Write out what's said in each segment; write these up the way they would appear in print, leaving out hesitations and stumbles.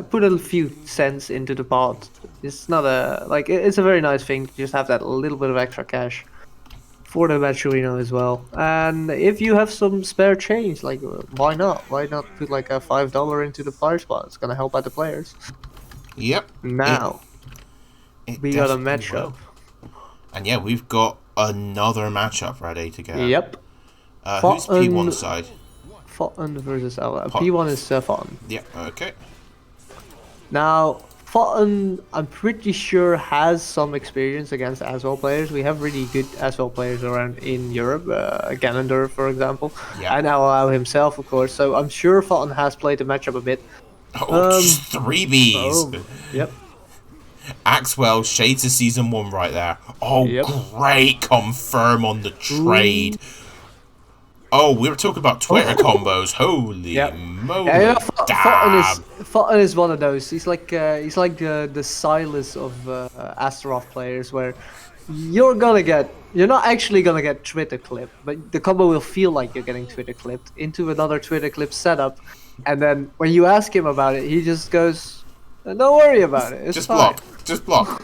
put a few cents into the pot. It's not a it's a very nice thing to just have that little bit of extra cash for the Maturino as well. And if you have some spare change, like why not? Why not put like a $5 into the player spot? It's gonna help out the players. Yep. Now we got a matchup. Will. And yeah, we've got another matchup ready to go. Yep. Who's P1 side? Fountain versus Alelau. P1 is Fountain. Yeah, okay. Now, Fountain, I'm pretty sure, has some experience against Azwel players. We have really good Azwel players around in Europe. Ganondorf, for example. Yeah. And Alelau himself, of course. So I'm sure Fountain has played the matchup a bit. Oh, just 3 Bs. Oh, yep. Axwell, Shades of Season 1 right there. Oh, yep. Great confirm on the trade. Ooh. Oh, we were talking about Twitter combos. Holy moly! Yeah, Fountain is one of those. He's like the Silas of Astaroth players, where you're not actually gonna get Twitter clipped, but the combo will feel like you're getting Twitter clipped into another Twitter clip setup, and then when you ask him about it, he just goes, "Don't worry about it. It's just fine." Just block.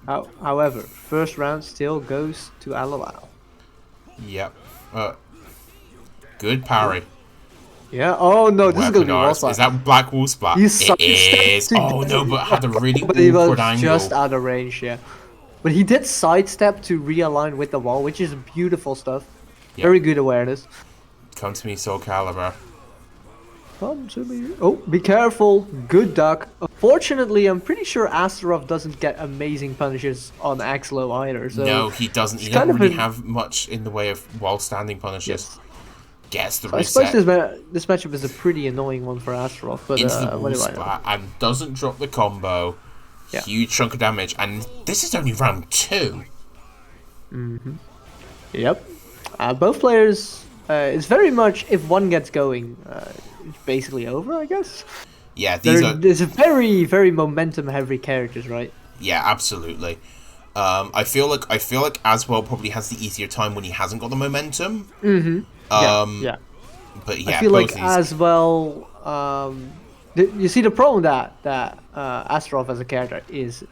However, first round still goes to Alelau. Yep. Good parry. Yeah. Oh no, this is gonna be wall splat. Is that black wall splat? It is. Oh no, but had a really awkward angle. Just out of range, yeah. But he did sidestep to realign with the wall, which is beautiful stuff. Yep. Very good awareness. Come to me, Soul Calibur. Come to me. Oh, be careful. Good duck. Unfortunately, I'm pretty sure Astaroth doesn't get amazing punishes on Axlo either. So no, he doesn't. He doesn't really have much in the way of while standing punishes. Yes. Gets the reset. I suppose this matchup is a pretty annoying one for Astaroth, but what do I know? And doesn't drop the combo. Yeah. Huge chunk of damage, and this is only round 2. Yep. Both players. It's very much if one gets going. It's basically over, I guess. Yeah, there's a very, very momentum-heavy characters, right? Yeah, absolutely. I feel like Azwel probably has the easier time when he hasn't got the momentum. Yeah. But yeah, I feel like Azwel. You see the problem that Astaroth as a character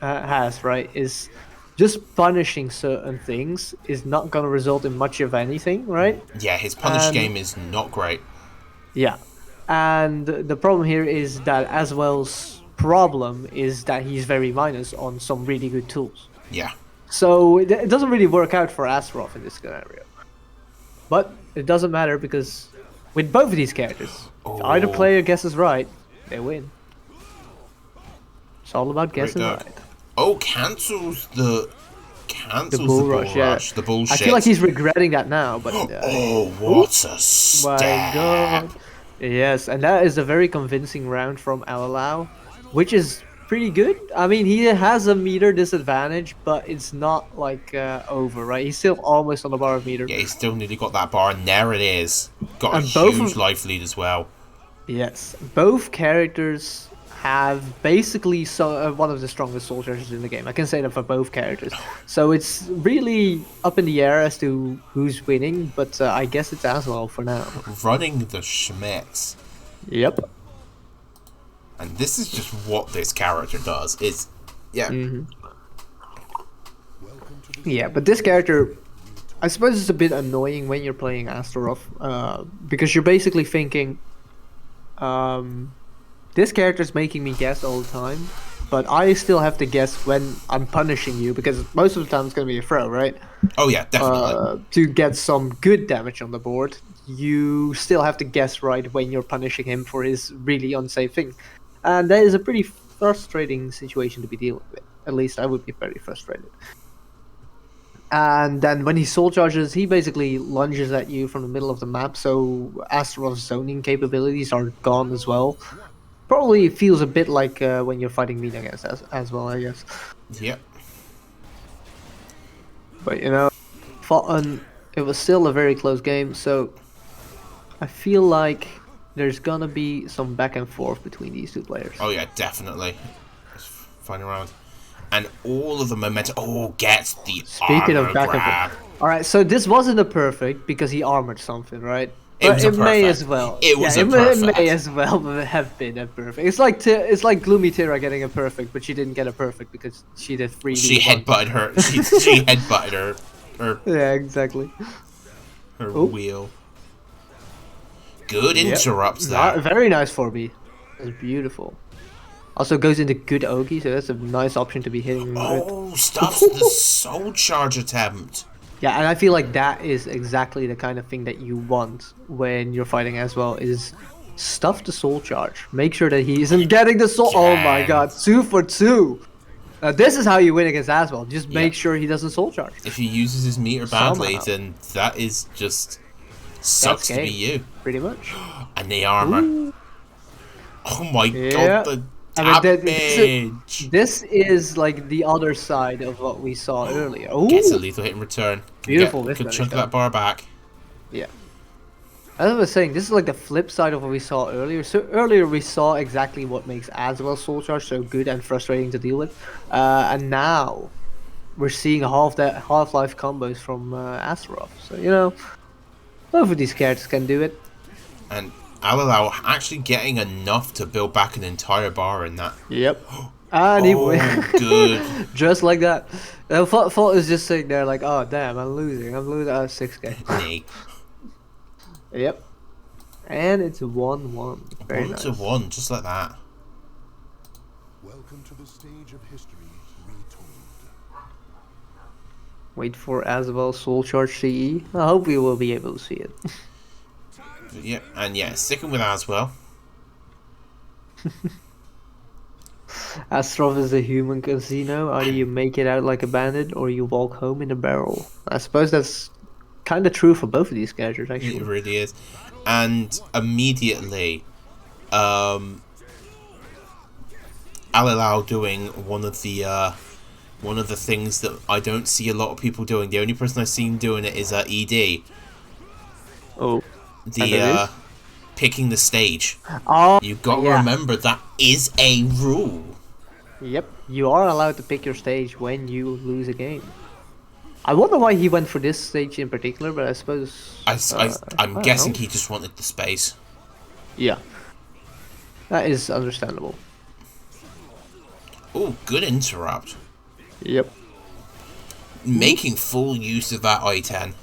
has, right? Is just punishing certain things is not going to result in much of anything, right? Yeah, his punish game is not great. Yeah. And the problem here is that Azwel's problem is that he's very minus on some really good tools. Yeah. So it doesn't really work out for Astaroth in this scenario. But it doesn't matter because with both of these characters, if either player guesses right, they win. It's all about guessing right. Oh, cancels the bull rush. The bullshit. I feel like he's regretting that now, but what a step. My God. Yes, and that is a very convincing round from Alelau, which is pretty good. I mean, he has a meter disadvantage, but it's not like over, right? He's still almost on the bar of meter. Yeah, he's still nearly got that bar, and there it is. Got a huge life lead as well. Yes, both characters have basically one of the strongest soul charges in the game. I can say that for both characters. So it's really up in the air as to who's winning, but I guess it's Azwel for now. Running the Schmitz. Yep. And this is just what this character does. Yeah, but this character, I suppose it's a bit annoying when you're playing Astaroth, because you're basically thinking, this character's making me guess all the time, but I still have to guess when I'm punishing you, because most of the time it's going to be a throw, right? Oh yeah, definitely. To get some good damage on the board, you still have to guess right when you're punishing him for his really unsafe thing. And that is a pretty frustrating situation to be dealing with. At least I would be very frustrated. And then when he soul charges, he basically lunges at you from the middle of the map, so Astaroth's zoning capabilities are gone as well. Probably feels a bit like when you're fighting me against as well, I guess. Yep. But you know, it was still a very close game, so I feel like there's gonna be some back and forth between these two players. Oh yeah, definitely. Final round. And all of the momentum. Oh, gets the Speaking armor of back grab. and forth. Alright, so this wasn't a perfect because he armored something, right? was a it may perfect. as well. It was a It perfect. may as well have been a perfect. It's like Gloomy Tira getting a perfect, but she didn't get a perfect because she did 3D. She headbutted her. She headbutted her. Yeah, exactly. Her Oh. wheel. Good Yep. interrupts there. Very nice 4B. That's beautiful. Also goes into good Ogi, so that's a nice option to be hitting. Oh, stuffs the soul charge attempt. Yeah, and I feel like that is exactly the kind of thing that you want when you're fighting Azwel is stuff the soul charge. Make sure that he isn't getting the soul. Oh my Dang. god, 2 for 2. This is how you win against Azwel. Just make Yeah. sure he doesn't soul charge. If he uses his meter badly, Somehow. then that is just sucks to be you. Pretty much. And the armor. Ooh. Oh my Yeah. god, the I mean, damage. this is like the other side of what we saw earlier. Ooh. Gets a lethal hit in return. Can Beautiful get a whiff good damage chunk of though. that bar back. Yeah. As I was saying, this is like the flip side of what we saw earlier. So earlier we saw exactly what makes Azwel Soul Charge so good and frustrating to deal with. And now we're seeing Half-Life combos from Astaroth. So, you know, both of these characters can do it. And Alelau actually getting enough to build back an entire bar in that. Yep. And he Oh, good. just like that. Fault is just sitting there like, oh damn, I'm losing 6k. Nay. Yep. And it's 1-1. Very nice. 1-1, just like that. Welcome to the stage of history retold. Wait for Azwel Soul Charge CE. I hope we will be able to see it. Yeah, and yeah, sticking with Azwel. Astaroth is a human casino. Either you make it out like a bandit or you walk home in a barrel. I suppose that's kind of true for both of these characters, actually. It really is. And immediately, Alelau doing one of the things that I don't see a lot of people doing. The only person I've seen doing it is ED. Oh. The picking the stage. Oh, You got to yeah. remember that is a rule. Yep, you are allowed to pick your stage when you lose a game. I wonder why he went for this stage in particular, but I suppose... I'm I guessing don't know. he just wanted the space. Yeah. That is understandable. Oh, good interrupt. Yep. Making full use of that I-10.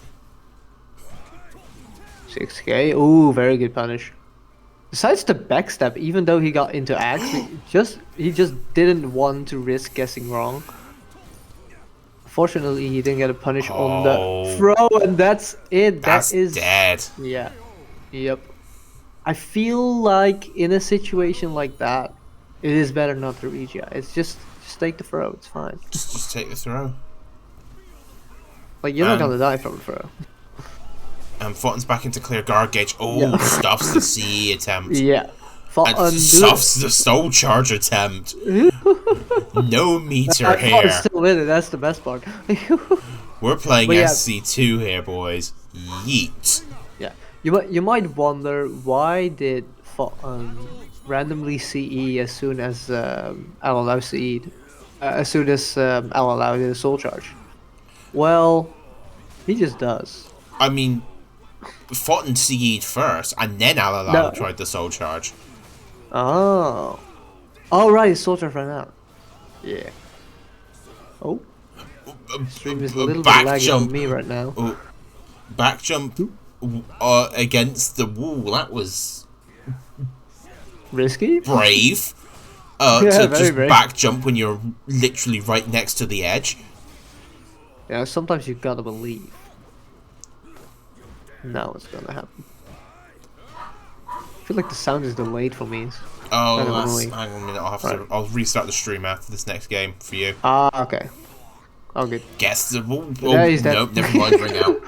6k. Ooh, very good punish. Besides the backstep, even though he got into axe, he just didn't want to risk guessing wrong. Fortunately, he didn't get a punish on the throw, and that's it. That's That is dead. Yeah. Yep. I feel like in a situation like that, it is better not to reach ya. It's just take the throw. It's fine. Just take the throw. Like you're not gonna die from the throw. And Fulton's back into clear guard gauge. Oh, Yeah. stuffs the CE attempt. Yeah. And stuffs the soul charge attempt. No meter here. It's still with it. That's the best part. We're playing But yeah. SC2 here, boys. Yeet. Yeah. You might wonder why did randomly CE as soon as Alelau CE'd, as soon as Alelau did a soul charge. Well, he just does. I mean, Fulton CE'd first, and then Alelau No. tried the soul charge. Oh. Oh right, soul charge ran out. Yeah. Oh. Stream is a little bit Back laggy jump. for me right now. Oh, back jump against the wall. That was Risky? brave. Yeah, To very just brave. back jump when you're literally right next to the edge. Yeah, sometimes you gotta believe. Now it's gonna happen. I feel like the sound is delayed for me. Oh, Kind of that's, annoying. hang on a minute. I'll restart the stream after this next game for you. Ah, okay. Oh, good. Guess the rule. Yeah, he's dead. Nope, never mind. Bring out.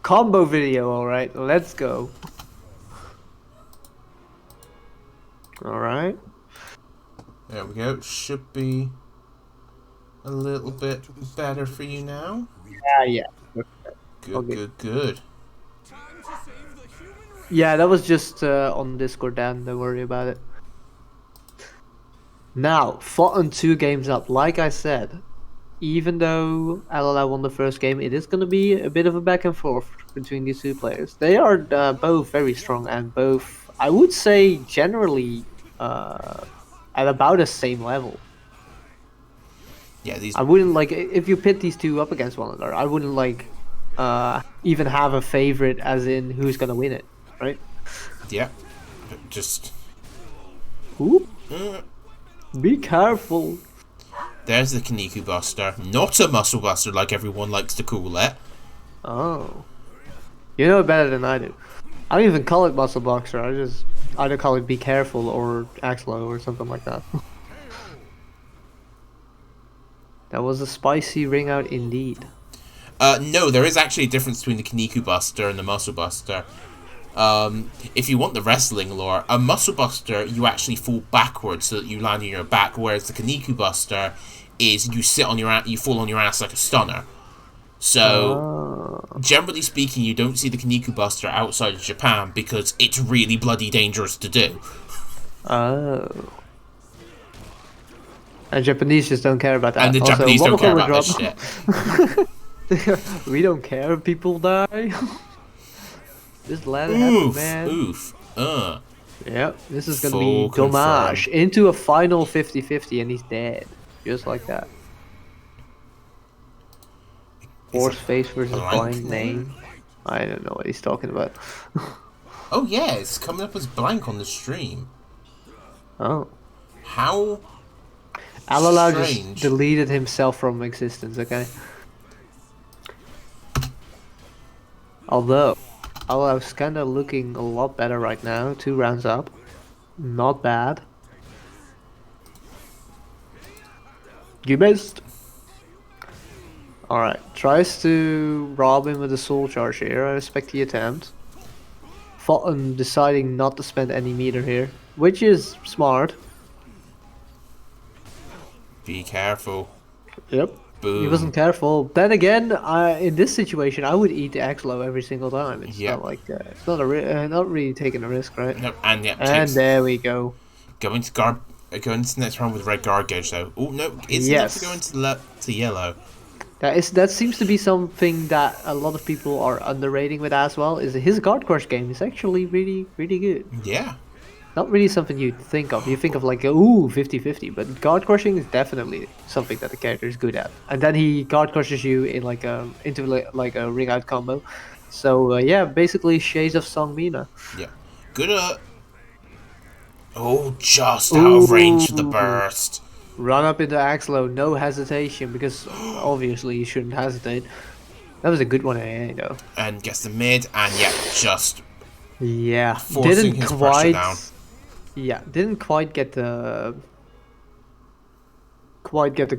Combo video, alright. Let's go. Alright. There we go. Should be a little bit better for you now. Yeah. Good, Okay. good. Yeah, that was just on Discord, Dan. Don't worry about it. Now, Fulton 2 games up. Like I said, even though Alelau won the first game, it is going to be a bit of a back and forth. between these two players. They are both very strong and both, I would say, generally at about the same level. Yeah, these. I wouldn't like if you pit these two up against one another. I wouldn't like even have a favorite, as in who's gonna win it, right? Yeah, just. Ooh. Be careful. There's the Kaniku Buster, not a Muscle Buster like everyone likes to call it. Oh, you know it better than I do. I don't even call it Muscle Boxer. I just either call it Be Careful or Axlo or something like that. That was a spicy ring out indeed. No, there is actually a difference between the Kaniku Buster and the Muscle Buster. If you want the wrestling lore, a Muscle Buster, you actually fall backwards so that you land on your back, whereas the Kaniku Buster is you sit on your ass, you fall on your ass like a stunner. So, generally speaking, you don't see the Kaniku Buster outside of Japan because it's really bloody dangerous to do. Oh. And Japanese just don't care about that. And the Also, Japanese don't care about drop. this shit. We don't care if people die. Just let it happen, man. Oof. Yep, this is gonna Full be Dommage into a final 50-50 and he's dead. Just like that. Horseface versus blind name. I don't know what he's talking about. Oh yeah, it's coming up as blank on the stream. Oh. How Alelau just strange. deleted himself from existence, okay? Although, Alau's kinda looking a lot better right now. 2 rounds up. Not bad. You missed. Alright, tries to rob him with a soul charge here. I respect the attempt. Fulton deciding not to spend any meter here, which is smart. Be careful. Yep. Boom. He wasn't careful. Then again, in this situation, I would eat the Axlo every single time. It's not like it's not not really taking a risk, right? No, and yeah, And there we go. Going to the next round with red guard gauge though. Oh no, it's enough to go into to yellow. That seems to be something that a lot of people are underrating with Azwel. Is his guard crush game is actually really good. Yeah. Not really something you think of. You think of like, ooh, 50-50, but guard crushing is definitely something that the character is good at. And then he guard crushes you in like into like a ring out combo. So yeah, basically shades of Song Mina. Yeah. Good. Oh, just out of range for the burst. Run up into Axlo, no hesitation, because obviously you shouldn't hesitate. That was a good one, though. And gets the mid, and yeah, just forcing his pressure down. Yeah, didn't quite get the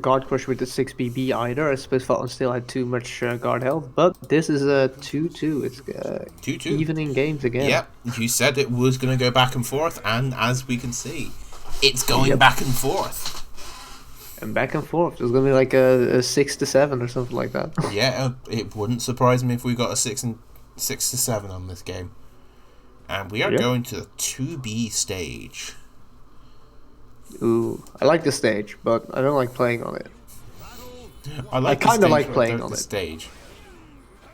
guard crush with the 6BB either. I suppose Fulton still had too much guard health, but this is a 2-2. It's 2-2. Evening games again. Yep, you said it was going to go back and forth, and as we can see, it's going back and forth. And back and forth. There's going to be like a 6-7 or something like that. Yeah, it wouldn't surprise me if we got a 6-7 on this game. And we are going to the 2B stage. Ooh, I like the stage, but I don't like playing on it. I kind of like playing on the it. Stage.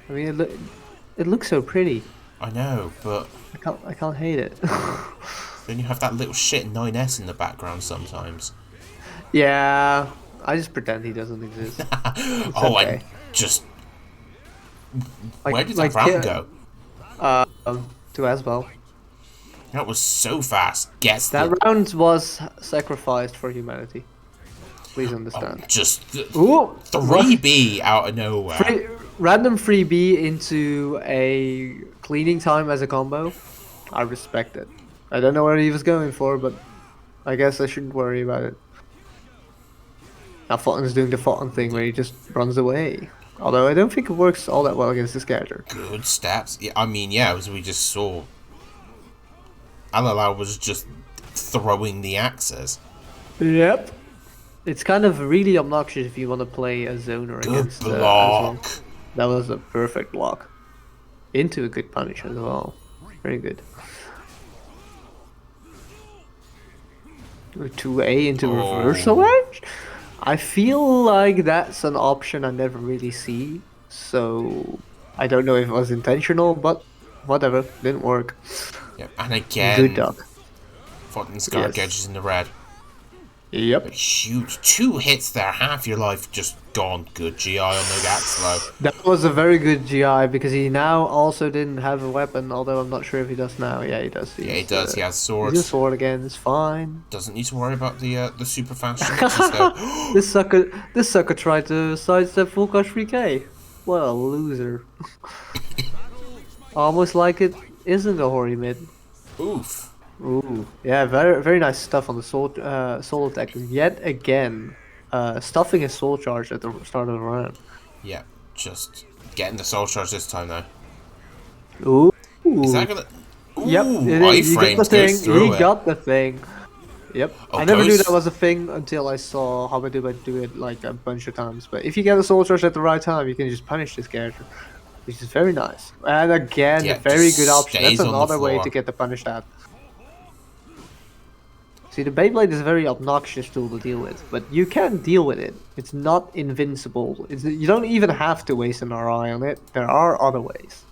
I mean, it looks so pretty. I know, but I can't hate it. Then you have that little shit 9S in the background sometimes. Yeah, I just pretend he doesn't exist. Oh, okay. I just where did that round go? To Azwel. That was so fast. That round was sacrificed for humanity. Please understand. Just 3B out of nowhere. Random 3B into a cleaning time as a combo. I respect it. I don't know where he was going for, but I guess I shouldn't worry about it. Now Fulton's doing the Fulton thing where he just runs away. Although I don't think it works all that well against this character. Good stats. Yeah, I mean, yeah, as we just saw. Alelau was just throwing the axes. Yep. It's kind of really obnoxious if you want to play a zoner against block. That was a perfect block. Into a good punish as well. Very good. 2A into reversal edge? I feel like that's an option I never really see. So I don't know if it was intentional, but whatever, didn't work. Yep. And Good again, dog. fucking Scar Yes. gauges in the red. Yep. Huge. 2 hits there, half your life just gone. Good GI on the Axlo. That was a very good GI because he now also didn't have a weapon, although I'm not sure if he does now. Yeah, he does. Yeah, he does. He has He's a swords. sword again. It's fine. Doesn't need to worry about the super fast shenanigans though. This sucker tried to sidestep full crush 3K. What a loser. Almost like it isn't a hoary mid. Oof. Ooh, yeah, very nice stuff on the soul attack. Yet again, stuffing his soul charge at the start of the round. Yeah, just getting the soul charge this time though. Ooh. Is that gonna? Ooh, Yep, you get the iframes thing. goes through He it. got the thing. Yep. Oh, I never knew goes- that was a thing until I saw Habaduba do it like a bunch of times. But if you get a soul charge at the right time, you can just punish this character, which is very nice. And again, Yeah, a very just good option. That's stays on the another way floor. to get the punish at. See, the Beyblade is a very obnoxious tool to deal with, but you can deal with it. It's not invincible. You don't even have to waste an RI on it. There are other ways.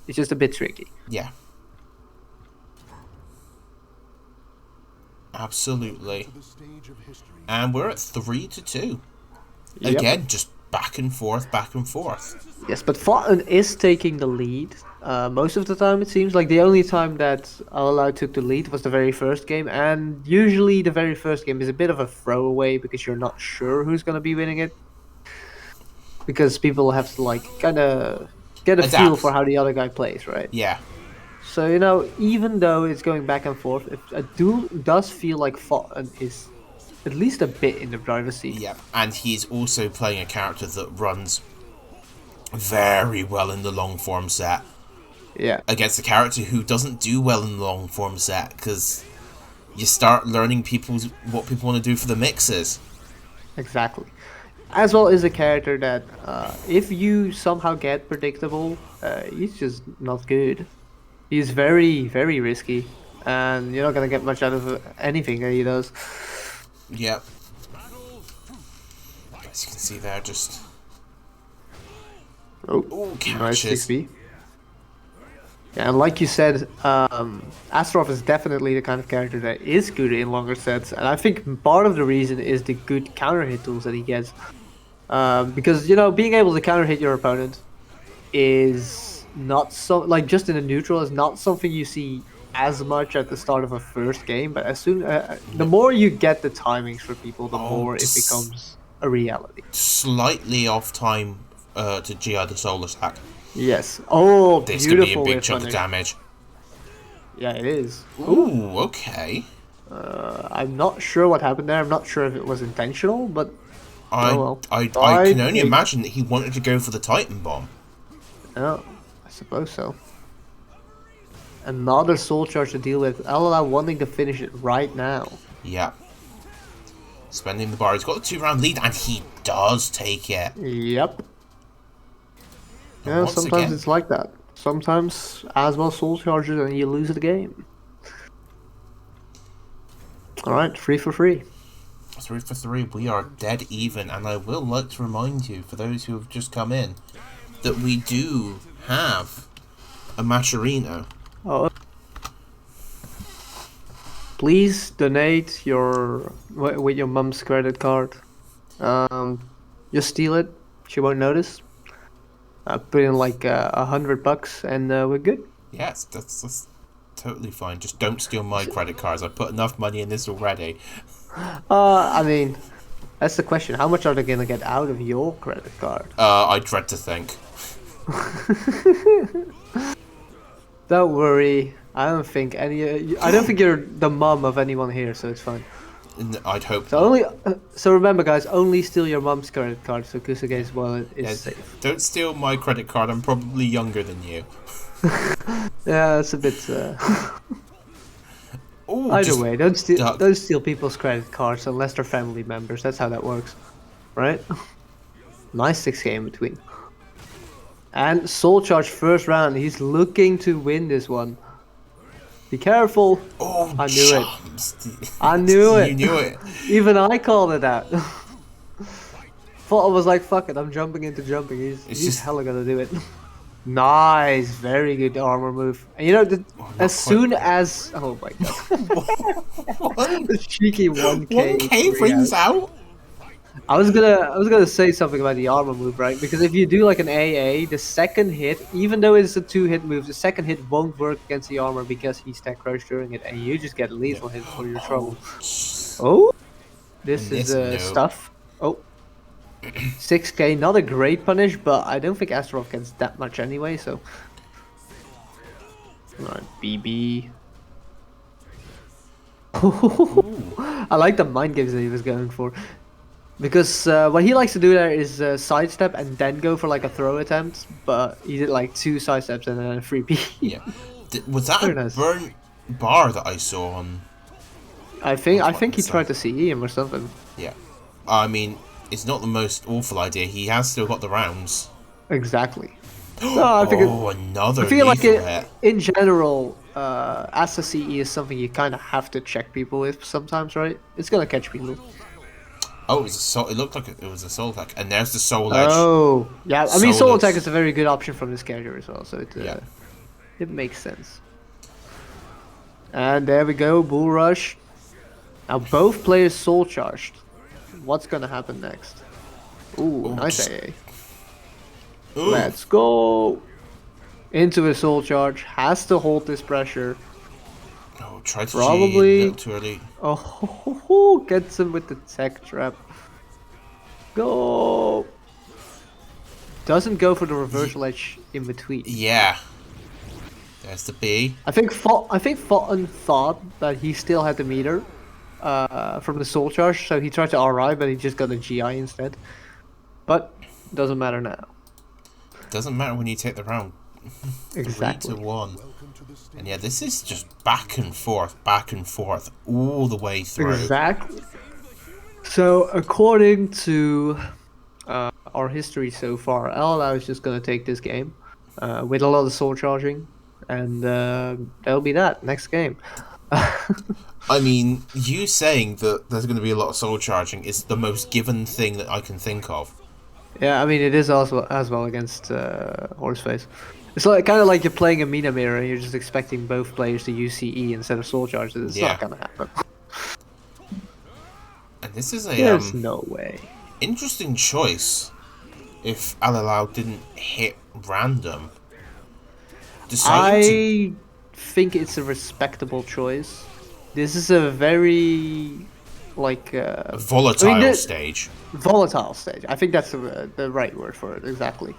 It's just a bit tricky. Yeah. Absolutely. To the stage of history. And we're at 3-2. Yep. Again, just back and forth, back and forth. Yes, but Fountain is taking the lead. Most of the time, it seems like the only time that Alelau took the lead was the very first game, and usually the very first game is a bit of a throwaway because you're not sure who's gonna be winning it. Because people have to like kind of get a feel Adapt. for how the other guy plays, right? Yeah. So you know, even though it's going back and forth, it does feel like Fountain is at least a bit in the driver's seat. Yeah. And he's also playing a character that runs very well in the long form set. Yeah. Against a character who doesn't do well in the long form set, because you start learning what people want to do for the mixes. Exactly. Azwel is a character that, if you somehow get predictable, he's just not good. He's very, very risky, and you're not gonna get much out of anything that he does. Yep. As you can see there, just Oh, nice catches. 6B. Yeah, and like you said, Astaroth is definitely the kind of character that is good in longer sets, and I think part of the reason is the good counter hit tools that he gets. Because, you know, being able to counter hit your opponent is not so, like, just in a neutral is not something you see as much at the start of a first game, but as soon, the more you get the timings for people, the more it becomes a reality. Slightly off time to GI the soul attack. Yes. Oh, This could be a beautiful big whip chunk of punish. damage. Yeah, it is. Ooh, okay. I'm not sure what happened there. I'm not sure if it was intentional, but I, oh well. I can only imagine that he wanted to go for the Titan Bomb. Yeah, I suppose so. Another soul charge to deal with. Alelau wanting to finish it right now. Yeah. Spending the bar. He's got a 2-round lead, and he does take it. Yep. And Yeah, once sometimes again- it's like that. Sometimes Azwel soul charges and you lose the game. Alright, 3 for 3. 3 for 3. We are dead even, and I will like to remind you, for those who have just come in, that we do have a Maturino. Oh. Please donate with your mom's credit card. Just steal it. She won't notice. Put in like $100 and we're good. Yes, that's totally fine. Just don't steal my credit cards. I put enough money in this already. I mean, that's the question. How much are they gonna get out of your credit card? I dread to think. Don't worry. I don't think you're the mom of anyone here, so it's fine. I'd hope. So so remember, guys, only steal your mom's credit card, so Kusuge's wallet is Yeah, safe. don't steal my credit card. I'm probably younger than you. Yeah, it's a bit. Ooh, Either just way, don't duck. steal people's credit cards unless they're family members. That's how that works, right? Nice 6K in between. And soul charge first round. He's looking to win this one. Be careful. Oh, I knew it. it. I knew it. You knew it. Even I called it out. Thought I was like, fuck it, I'm jumping into jumping. He's just- hella gonna do it. Nice, very good armor move. And you know, not as quite. soon as oh my god, the cheeky 1K 1K rings out. I was gonna say something about the armor move, right? Because if you do like an AA, the second hit, even though it's a 2-hit move, the second hit won't work against the armor because he stack crouch during it, and you just get lethal hit for your trouble. Oh, this And is this, no. stuff. Oh. 6K, not a great punish, but I don't think Astaroth gets that much anyway, so. Alright, BB. I like the mind games that he was going for. Because what he likes to do there is sidestep and then go for like a throw attempt, but he did like 2 sidesteps and then a 3P. Yeah. Was that Very a nice. burnt bar that I saw on? I think he tried to CE him or something. Yeah. I mean, it's not the most awful idea. He has still got the rounds. Exactly. No, I think another I feel like lethal hit. in general, Asa CE is something you kind of have to check people with sometimes, right? It's gonna catch people. Oh, it was a soul. It looked like it was a soul attack, and there's the soul edge. Oh, yeah. I mean, Soul soul Edge. attack is a very good option from this character as well, so Yeah. it makes sense. And there we go, bull rush. Now both players soul charged. What's gonna happen next? Ooh, Ooh, nice just- AA. Ooh. Let's go. Into a soul charge. Has to hold this pressure. Oh, tried to Probably- G a little too early. Oh, gets him with the tech trap. Go. Doesn't go for the reversal edge in between. Yeah. There's the B. I think Fulton thought that he still had the meter from the soul charge, so he tried to RI, but he just got a GI instead. But doesn't matter now. Doesn't matter when you take the round. Exactly. 3-1. And yeah, this is just back and forth, all the way through. Exactly. So according to our history so far, Alelau is just gonna take this game with a lot of soul charging, and that'll be that next game. I mean, you saying that there's going to be a lot of soul charging is the most given thing that I can think of. Yeah, I mean it is also as well against Horseface. It's like kind of like you're playing a Mina mirror and you're just expecting both players to use CE instead of soul charges. It's Yeah. not gonna happen. And this is a There's no way. interesting choice. If Alelau didn't hit random, deciding to I think it's a respectable choice. This is a very like volatile I mean, stage. volatile stage. I think that's the right word for it, exactly.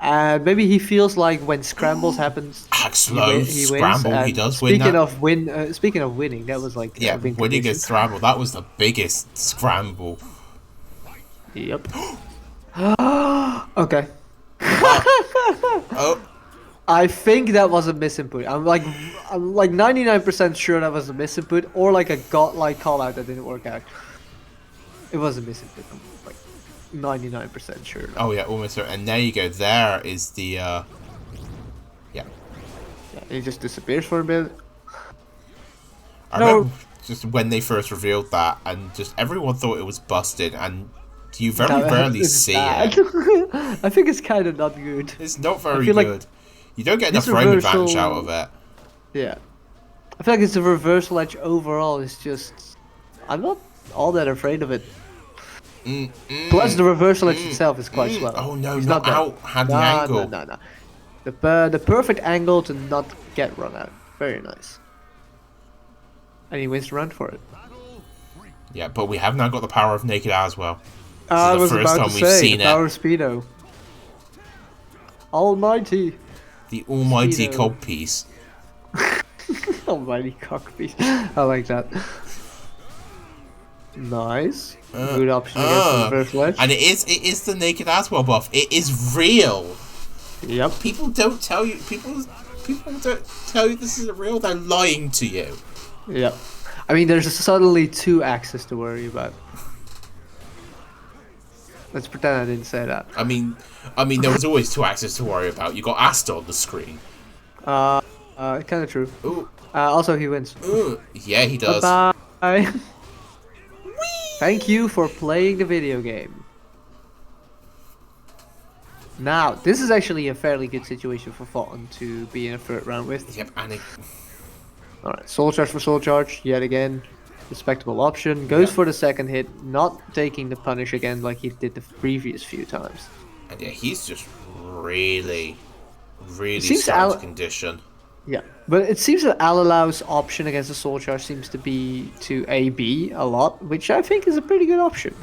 And maybe he feels like when scrambles happens, Axlow he scramble, wins. he And does win speaking that. speaking of winning, that was like Yeah, a big winning a condition. scramble, that was the biggest scramble. Yep. Okay. Oh, I think that was a misinput. I'm like 99% sure that was a misinput or like a godlike call out that didn't work out. It was a misinput. I'm like 99% sure. oh yeah, almost there. And there you go. There is the yeah. Yeah, he just disappears for a bit. I No. remember just when they first revealed that, and just everyone thought it was busted, and you very rarely It's see bad. it. I think it's kind of not good. It's not very feel like good. You don't get enough this frame advantage reversal- out of it. Yeah. I feel like it's a reversal edge overall. It's just I'm not all that afraid of it. Plus, the reversal edge itself is quite slow. Oh no, He's not that- out. Had the Nah, angle. nah. The perfect angle to not get run out. Very nice. And he wins the round for it. Yeah, but we have now got the power of Naked Azwel. I the was first about time to we've say, seen the it. power of Speedo. Almighty. The almighty Speedo. cog piece. Almighty cockpiece. I like that. Nice. Good option against the reversal edge. And it is the Naked Azwel buff. It is real. Yep. People don't tell you. People don't tell you this isn't real. They're lying to you. Yep. I mean, there's suddenly 2 axes to worry about. Let's pretend I didn't say that. I mean, there was always 2 axes to worry about. You got Asta on the screen. Kind of true. Ooh, Also, he wins. ooh. Yeah, he does. Bye. Thank you for playing the video game. Now, this is actually a fairly good situation for Fulton to be in a third round with. Yep, and it, Alright, Soul Charge for Soul Charge, yet again. Respectable option. Goes Yeah. for the second hit, not taking the punish again like he did the previous few times. and yeah, he's just really, really seems starting to condition. Yeah, but it seems that Alalau's option against the Soul Charge seems to be to AB a lot, which I think is a pretty good option.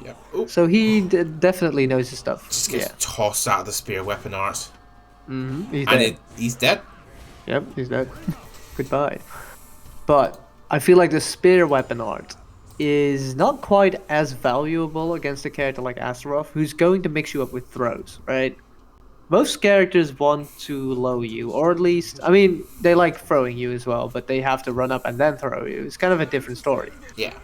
Yeah. Ooh, So he definitely knows his stuff. just gets tossed out of the spear weapon art. He's And dead. he's dead. Yep, he's dead. Goodbye. But I feel like the spear weapon art is not quite as valuable against a character like Astaroth, who's going to mix you up with throws, right? Most characters want to low you, or at least, I mean, they like throwing you as well, but they have to run up and then throw you. It's kind of a different story. Yeah.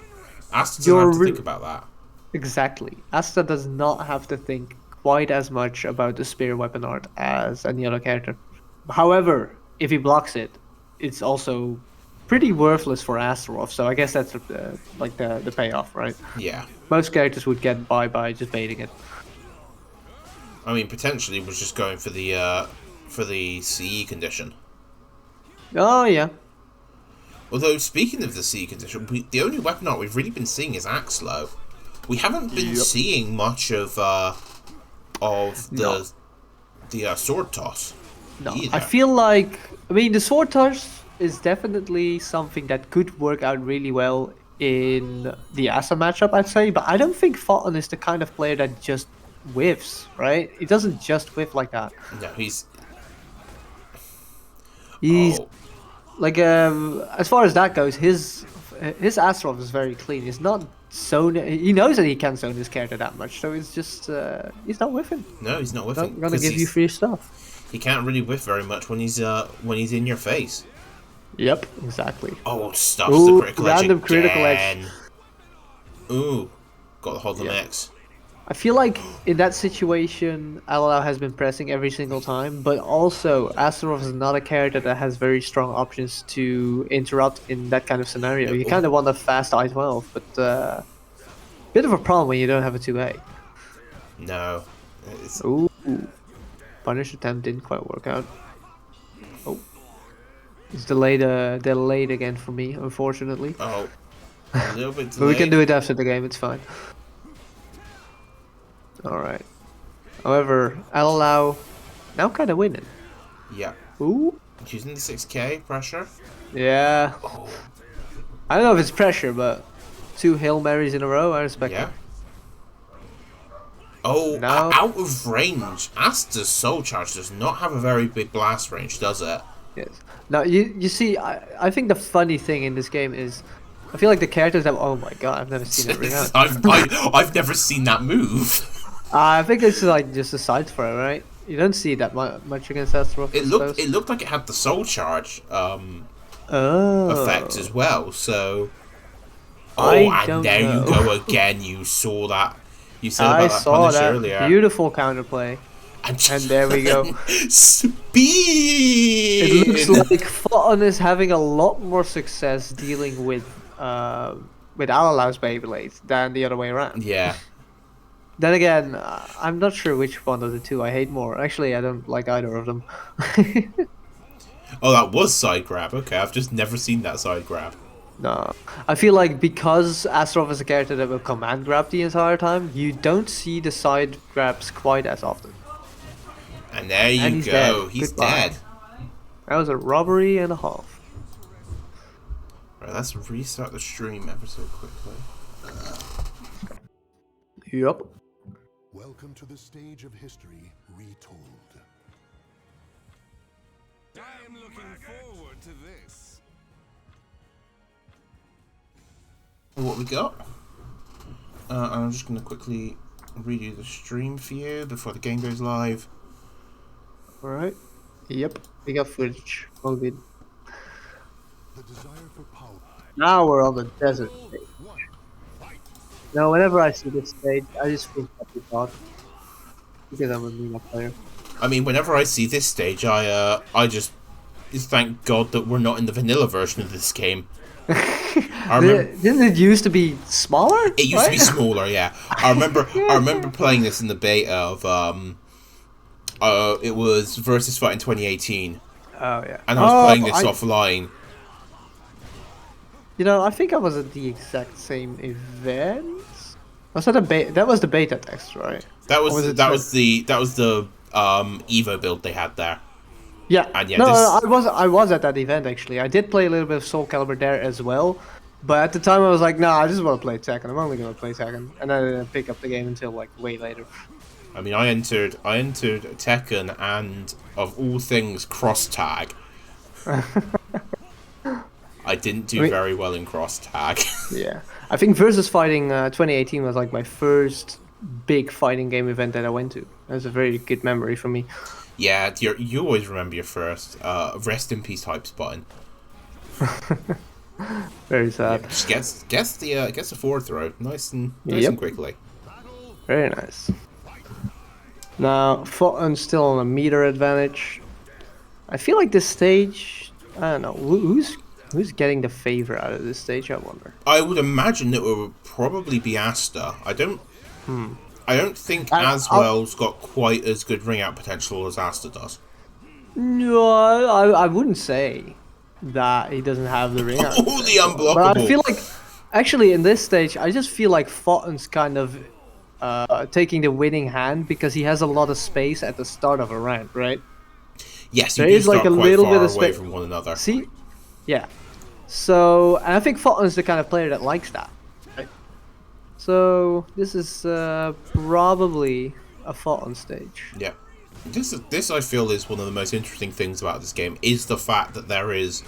Asta doesn't have to think about that. Exactly. Asta does not have to think quite as much about the spear weapon art as any other character. However, if he blocks it, it's also pretty worthless for Astaroth, so I guess that's like the payoff, right? Yeah. Most characters would get by just baiting it. I mean, potentially was just going for the CE condition. Oh, yeah. Although, speaking of the CE condition, the only weapon art we've really been seeing is Axlo. We haven't been seeing much of the sword toss. No, either. I feel like, I mean, the sword toss is definitely something that could work out really well in the Asa matchup, I'd say, but I don't think Fulton is the kind of player that just whiffs, right? He doesn't just whiff like that. No, he's oh, Like, as far as that goes, his Astaroth is very clean. He's not he knows that he can't zone his character that much, so it's just, he's not whiffing. no, he's not whiffing. Not gonna 'cause give you free stuff. He can't really whiff very much when he's in your face. Yep, exactly. Oh, stuffs Ooh, the critical edge random critical edge. again. Ooh, got the hold on Yep. X. I feel like in that situation, Alelau has been pressing every single time, but also Astaroth is not a character that has very strong options to interrupt in that kind of scenario. You kind of want a fast I-12, but bit of a problem when you don't have a 2A. No, it's, Ooh, punish attempt didn't quite work out. Oh, it's delayed again for me, unfortunately. oh, a little bit delayed. But we can do it after the game. It's fine. Alright. However, Alelau now kind of winning. Yeah, Ooh. using the 6K pressure. Yeah. Oh, I don't know if it's pressure, but 2 Hail Marys in a row, I respect yeah. it. Oh, No. out of range. Asta's Soul Charge does not have a very big blast range, does it? Yes. Now, you see, I think the funny thing in this game is, I feel like the characters have, oh my god, I've never seen it ring out. I've never seen that move. I think it's like just a side throw, right? You don't see that much against Astaroth. It looked like it had the Soul Charge Oh. effect as well. So, I and don't there know. you go again. You saw that. You said I about that saw punish that earlier. beautiful counterplay, and there we go. Speed. It looks like Fulton is having a lot more success dealing with Alalau's Beyblade than the other way around. Yeah. Then again, I'm not sure which one of the two I hate more. Actually, I don't like either of them. Oh, that was side grab. Okay, I've just never seen that side grab. No, I feel like because Astaroth is a character that will command grab the entire time, you don't see the side grabs quite as often. And there you And he's go. dead. He's Goodbye. dead. That was a robbery and a half. Right, let's restart the stream ever so quickly. Yup. Welcome to the stage of history retold. I am looking forward to this. What we got? I'm just going to quickly redo the stream for you before the game goes live. Alright. Yep. We got footage. All good. The desire for power. Now we're on the desert stage. Now, whenever I see this stage, I just feel happy thought. Because I'm a Mina player. I mean, whenever I see this stage, I just thank God that we're not in the vanilla version of this game. I remember Didn't it used to be smaller? it used to be smaller. Yeah, I remember playing this in the beta It was Versus Fight in 2018, Oh yeah. and I was playing this offline. You know, I think I was at the exact same event. Was that a beta? That was the beta test, right? That was Or was it that was the Evo build they had there. Yeah. And yeah, No, this... I was at that event actually. I did play a little bit of Soul Calibur there as well, but at the time I was like, nah, I just want to play Tekken. I'm only gonna play Tekken, and I didn't pick up the game until like way later. I mean, I entered Tekken, and of all things, cross tag. I didn't do very well in cross tag. Yeah, I think Versus Fighting 2018 was like my first big fighting game event that I went to. That's a very good memory for me. Yeah, you always remember your first. Rest in peace, hype button. Very sad. Yeah, just gets the forward throw nice and quickly. Very nice. Now, Fulton's still on a meter advantage. I feel like this stage, I don't know, who's getting the favor out of this stage, I wonder. I would imagine it would probably be Asta. I don't think Azwel's got quite as good ring out potential as Asta does. No, I wouldn't say that he doesn't have the ring out. Oh, the unblockable. But I feel like, actually in this stage, I just feel like Fulton's kind of taking the winning hand because he has a lot of space at the start of a round, right? Yes, there you do is start like a quite little far bit of away space from one another. See, yeah. So, and I think Fulton's the kind of player that likes that. Right? So this is probably a Fulton stage. Yeah, this I feel is one of the most interesting things about this game is the fact that there is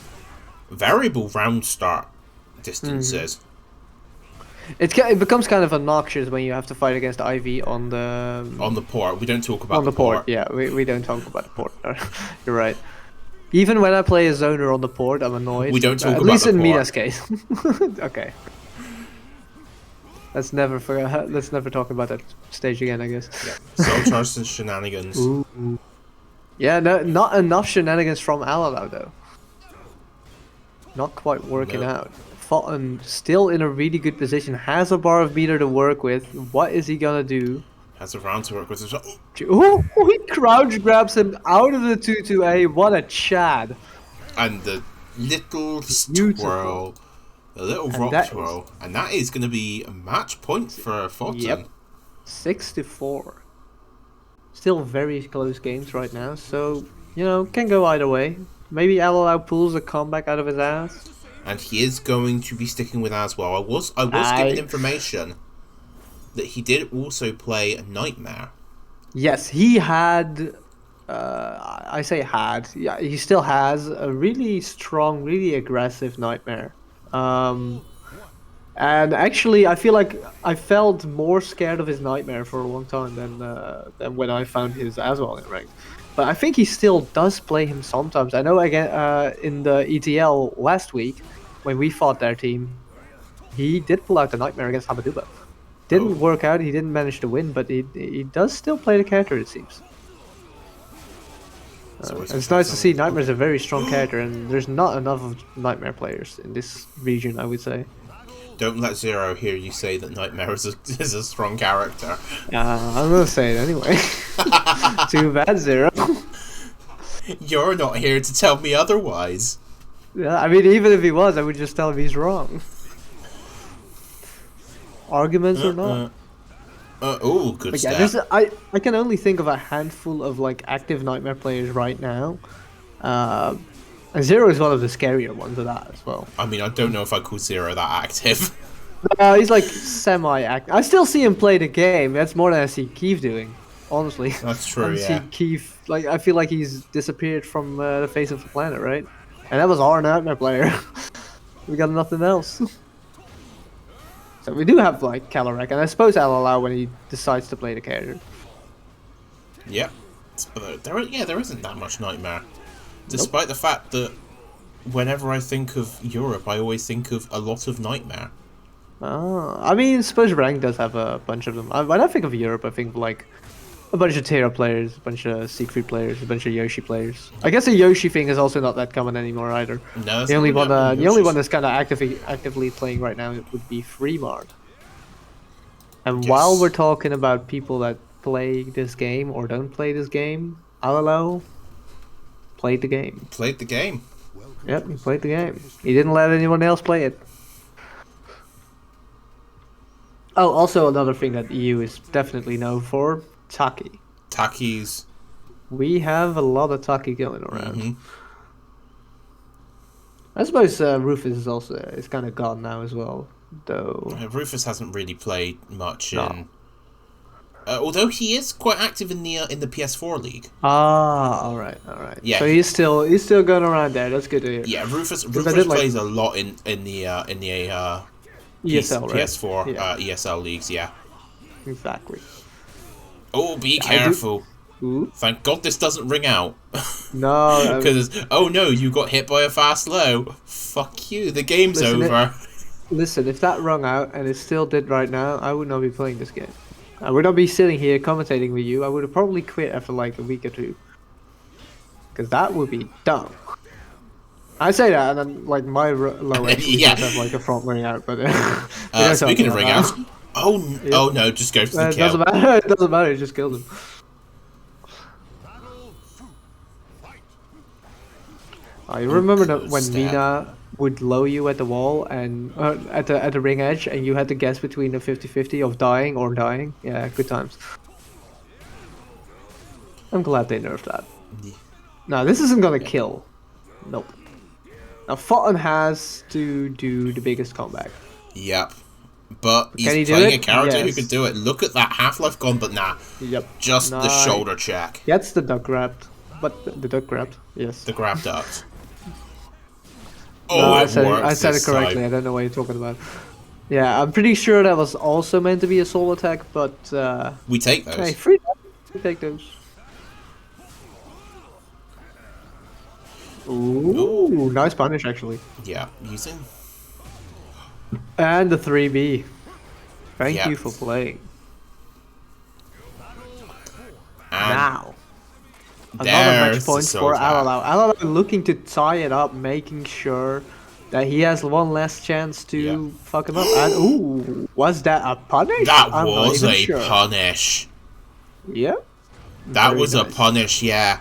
variable round start distances. It becomes kind of obnoxious when you have to fight against Ivy on the port. We don't talk about the port. Yeah, we don't talk about the port. You're right. Even when I play a zoner on the port, I'm annoyed. We don't talk about at least the in port. Mina's case. Okay. Let's never talk about that stage again, I guess. Yeah. Soul Charge and shenanigans. Ooh. Yeah, no, not enough shenanigans from Alelau though. Not quite working out. Fulton still in a really good position, has a bar of meter to work with. What is he gonna do? Has a round to work with as well. Oh, he crouch grabs him out of the 2-2-A. What a chad. And the little twirl. The little rock twirl. And that is going to be a match point for Fulton. Yep. 6-4. Still very close games right now, so, you know, can go either way. Maybe Alelau pulls a comeback out of his ass. And he is going to be sticking with Azwel. I was given information that he did also play a Nightmare. Yes, he had. I say had. Yeah, he still has a really strong, really aggressive Nightmare. And actually, I feel like I felt more scared of his Nightmare for a long time than when I found his Azwel in rank. But I think he still does play him sometimes. I know again in the ETL last week when we fought their team, he did pull out the Nightmare against Hamaduba. Didn't work out, he didn't manage to win, but he does still play the character, it seems. It's nice to see Nightmare's a very strong character, and there's not enough of Nightmare players in this region, I would say. Don't let Zero hear you say that Nightmare is a strong character. I'm gonna say it anyway. Too bad, Zero. You're not here to tell me otherwise. Yeah, I mean, even if he was, I would just tell him he's wrong. Arguments or not. Oh, good but stuff. Yeah, I can only think of a handful of like active Nightmare players right now. And Zero is one of the scarier ones of that as well. I mean, I don't know if I call Zero that active. He's like semi-active. I still see him play the game. That's more than I see Keith doing, honestly. That's true, I see Keith, like, I feel like he's disappeared from the face of the planet, right? And that was our Nightmare player. We got nothing else. So we do have like Calorek, and I suppose Alelau when he decides to play the character. Yep. There isn't that much Nightmare. Despite the fact that whenever I think of Europe, I always think of a lot of Nightmare. I mean, I suppose Rank does have a bunch of them. When I think of Europe, I think of like a bunch of Terra players, a bunch of Siegfried players, a bunch of Yoshi players. I guess the Yoshi thing is also not that common anymore either. No, the only one that's kind of actively playing right now would be Freemart. And while we're talking about people that play this game or don't play this game, Alelau played the game. Played the game. Yep, he played the game. He didn't let anyone else play it. Oh, also another thing that EU is definitely known for, Taki. Takis. We have a lot of Taki going around. Mm-hmm. I suppose Rufus is also is kind of gone now as well, though. Rufus hasn't really played much No. in. Although he is quite active in the PS4 league. Ah, all right. Yeah. So he's still going around there. That's good to hear. Yeah, Rufus I did like- plays a lot in the ESL, right? PS4 Yeah. ESL leagues. Yeah. Exactly. Oh, be I do- careful! Ooh. Thank God this doesn't ring out. No. Because oh no, you got hit by a fast low. Fuck you. The game's Listen, over. Listen, if that rung out and it still did right now, I would not be playing this game. I would not be sitting here commentating with you. I would have probably quit after like a week or two. Because that would be dumb. I say that, and then like my low actually Yeah. does have like a front ring out, but Speaking of ring outs, oh no, just go for the it kill. doesn't matter. It doesn't matter. It just killed him. I remember that good when step. Mina would low you at the wall and at the ring edge, and you had to guess between a 50-50 of dying or dying. Yeah, good times. I'm glad they nerfed that. Yeah. Now this isn't gonna kill. Nope. Now Fountain has to do the biggest comeback. Yep. But Can he he's do playing it? a character who Yes. could do it. Look at that Half-Life gun, but nah. Yep. Just the Nice. shoulder check. Gets the duck grabbed, but the duck grabbed. Yes. The grab duct. No, Oh, I it said works I said it this correctly. time. I don't know what you're talking about. Yeah, I'm pretty sure that was also meant to be a soul attack, but We take those. hey, free. We take those. Ooh, nice punish actually. Yeah, using. And the 3B. Thank Yeah. you for playing. And Now, another there's match the point soul for attack. Alelau. Alelau looking to tie it up, making sure that he has one last chance to Yeah. fuck him up. And ooh, was that a punish? That I'm not was even a sure. punish. Yeah. That Very was a nice. punish, yeah.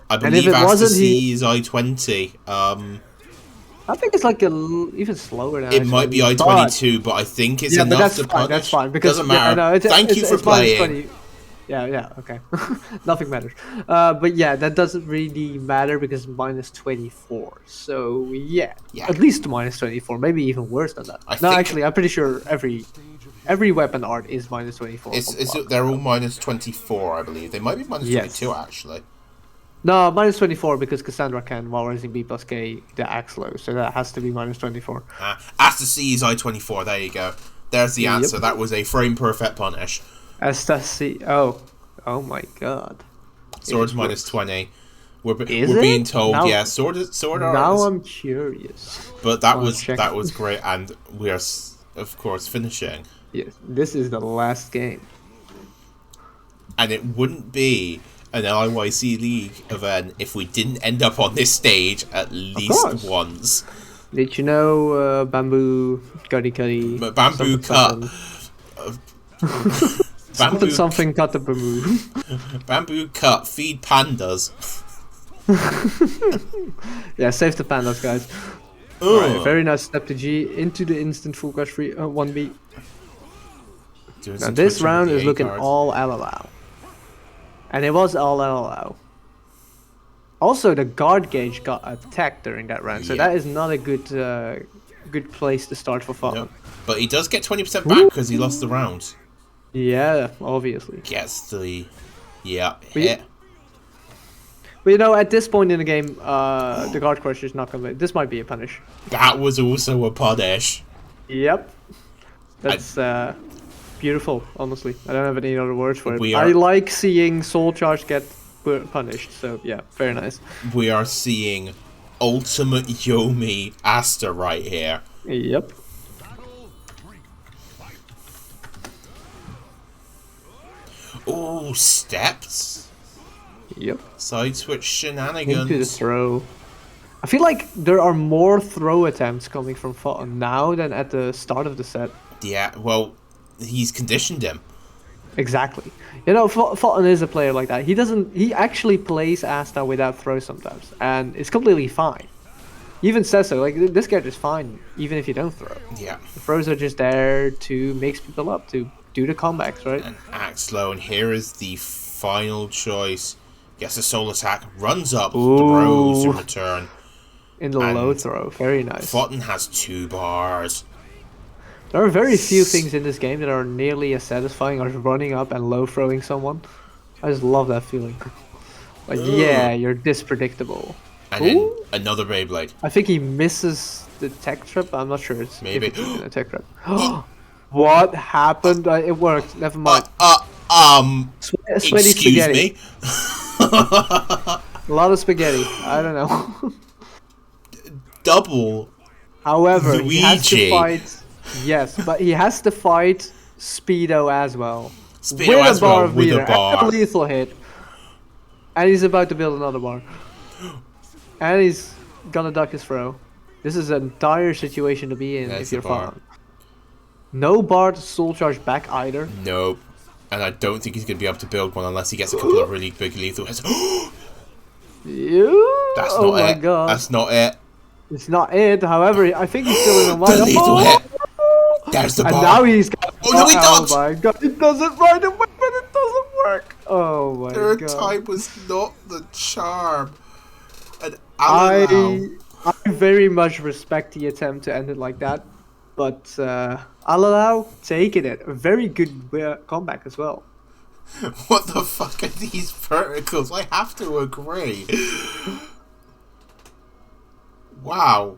I And if believe it wasn't, he- Astaroth I-20. I think it's like even slower than It might be I-22, but I think it's Yeah, but enough that's to fine. punish. That's fine because Doesn't matter. no, Thank you for it's minus playing. 20. Yeah, okay. Nothing matters. But yeah, that doesn't really matter because it's minus 24. So yeah, Yeah. at least minus 24. Maybe even worse than that. I No, think- actually, I'm pretty sure every weapon art is minus 24. They're all minus 24, I believe. They might be minus Yes. 22, actually. No, minus 24 because Cassandra can while raising B plus K the axe low, so that has to be minus 24. Astaroth I-24, there you go. There's the answer. That was a frame perfect punish. Estasi. Oh my god. Sword's minus 20. We're Is being it? told, Now- yeah, sword art Now is- I'm curious. But that I'll was check. great, and we are of course finishing. Yes, this is the last game. And it wouldn't be an LIYC League event if we didn't end up on this stage at least course. once. Did you know Bamboo Cuddy? But Bamboo cut. Bamboo Something cut the bamboo. Bamboo cut. Feed pandas. Yeah, save the pandas, guys. Alright, very nice step to G into the instant full crush free 1B. Doing Now some this twitching round with is the A looking card. all Alelau. And it was all Alelau. Also, the guard gauge got attacked during that round, so Yeah. that is not a good place to start for fun. No. But he does get 20% back because he lost the round. Yeah, obviously. Gets the hit. But you know, at this point in the game, the guard crush is not gonna. This might be a punish. That was also a punish. Yep. That's beautiful, honestly. I don't have any other words for it. We I are- like seeing soul charge get punished, so yeah, very nice. We are seeing ultimate Yomi Asta right here. Yep. Ooh, steps. Yep. Side switch Into the shenanigans. throw. I feel like there are more throw attempts coming from Fountain now than at the start of the set. Yeah, well, he's conditioned him. Exactly. You know, Fulton is a player like that. He actually plays Asta without throws sometimes, and it's completely fine. He even says so. Like, this character is fine, even if you don't throw. Yeah. The throws are just there to mix people up, to do the comebacks, right? And acts low, and here is the final choice. Gets a soul attack, runs up, throws in return. In the low throw. Very nice. Fulton has 2 bars. There are very few things in this game that are nearly as satisfying as running up and low throwing someone. I just love that feeling. Like, yeah, you're this predictable. And then another Beyblade. I think he misses the tech trip. I'm not sure. It's Maybe. if it's even a tech trip. What happened? It worked. Never mind. Sweaty Excuse spaghetti. me? A lot of spaghetti. I don't know. Double. However, Luigi. he has to fight. Yes, but he has to fight Speedo as well. Speedo as well, with a meter bar. and a lethal hit. And he's about to build another bar. And he's gonna duck his throw. This is an entire situation to be in if you're Fulton. No bar to soul charge back either. Nope. And I don't think he's going to be able to build one unless he gets a couple of really big lethal hits. That's not my it. God. That's not it. It's not it. However, I think he's still in the line. The lethal hit. There's the bar. And now he's got. Oh no, he does! Oh my God! It doesn't right away, but it doesn't work. Oh my Third God! time was not the charm. And I Alelau. very much respect the attempt to end it like that, but Alelau taking it. A very good comeback as well. What the fuck are these verticals? I have to agree. Wow.